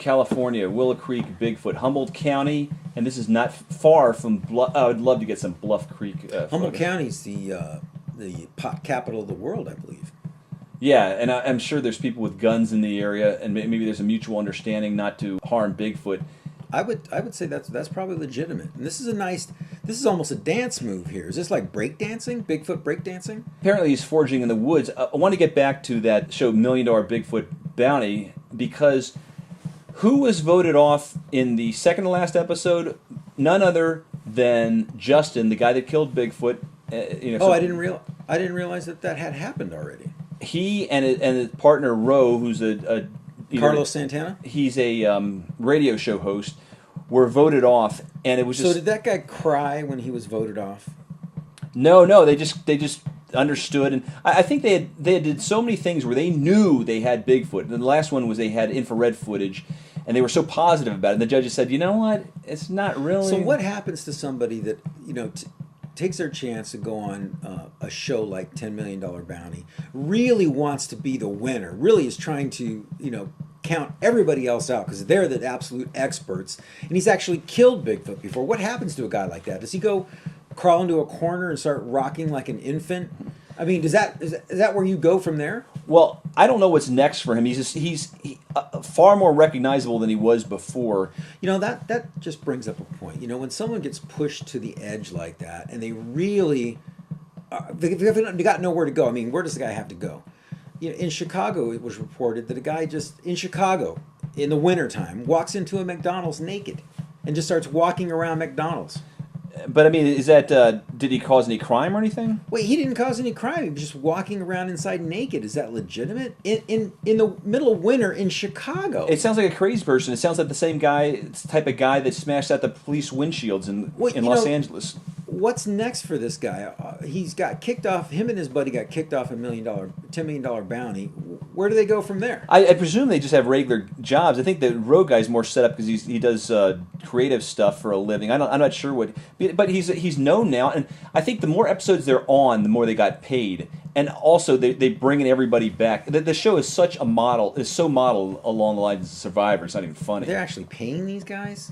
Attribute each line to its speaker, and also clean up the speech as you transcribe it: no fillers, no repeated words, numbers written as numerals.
Speaker 1: California, Willow Creek Bigfoot, Humboldt County, and this is not far from Bluff. I would love to get some Bluff Creek.
Speaker 2: Humboldt County is the pot capital of the world, I believe.
Speaker 1: Yeah, and I'm sure there's people with guns in the area, and maybe there's a mutual understanding not to harm Bigfoot.
Speaker 2: I would say that's probably legitimate. And this is almost a dance move here. Is this like breakdancing? Bigfoot breakdancing?
Speaker 1: Apparently he's foraging in the woods. I want to get back to that show $1 Million Bigfoot Bounty, because who was voted off in the second to last episode? None other than Justin, the guy that killed Bigfoot.
Speaker 2: I didn't realize that had happened already.
Speaker 1: He and his partner Ro, who's
Speaker 2: Carlos Santana.
Speaker 1: He's a radio show host. Were voted off, and it was just.
Speaker 2: So did that guy cry when he was voted off?
Speaker 1: No. They just understood, and I think they did so many things where they knew they had Bigfoot. And the last one was they had infrared footage, and they were so positive about it. And the judges said, "You know what? It's not really."
Speaker 2: So what happens to somebody that takes their chance to go on a show like $10 Million Bounty, really wants to be the winner, really is trying to count everybody else out because they're the absolute experts, and he's actually killed Bigfoot before? What happens to a guy like that? Does he go crawl into a corner and start rocking like an infant? I mean, is that where you go from there?
Speaker 1: Well, I don't know what's next for him. He's far more recognizable than he was before.
Speaker 2: That just brings up a point. When someone gets pushed to the edge like that, and they really they got nowhere to go. I mean, where does the guy have to go? In Chicago, it was reported that a guy just in Chicago in the wintertime walks into a McDonald's naked and just starts walking around McDonald's.
Speaker 1: But I mean, is that did he cause any crime or anything?
Speaker 2: Wait, he didn't cause any crime. He was just walking around inside naked. Is that legitimate? In the middle of winter in Chicago?
Speaker 1: It sounds like a crazy person. It sounds like the same guy, type of guy that smashed out the police windshields in Los Angeles.
Speaker 2: What's next for this guy? He's got kicked off. Him and his buddy got kicked off $10 million bounty. Where do they go from there?
Speaker 1: I presume they just have regular jobs. I think the road guy's more set up because he does creative stuff for a living. I'm not sure what, but he's known now, and I think the more episodes they're on, the more they got paid. And also they bring in everybody back. The show is so modeled along the lines of Survivor. It's not even funny.
Speaker 2: They're actually paying these guys?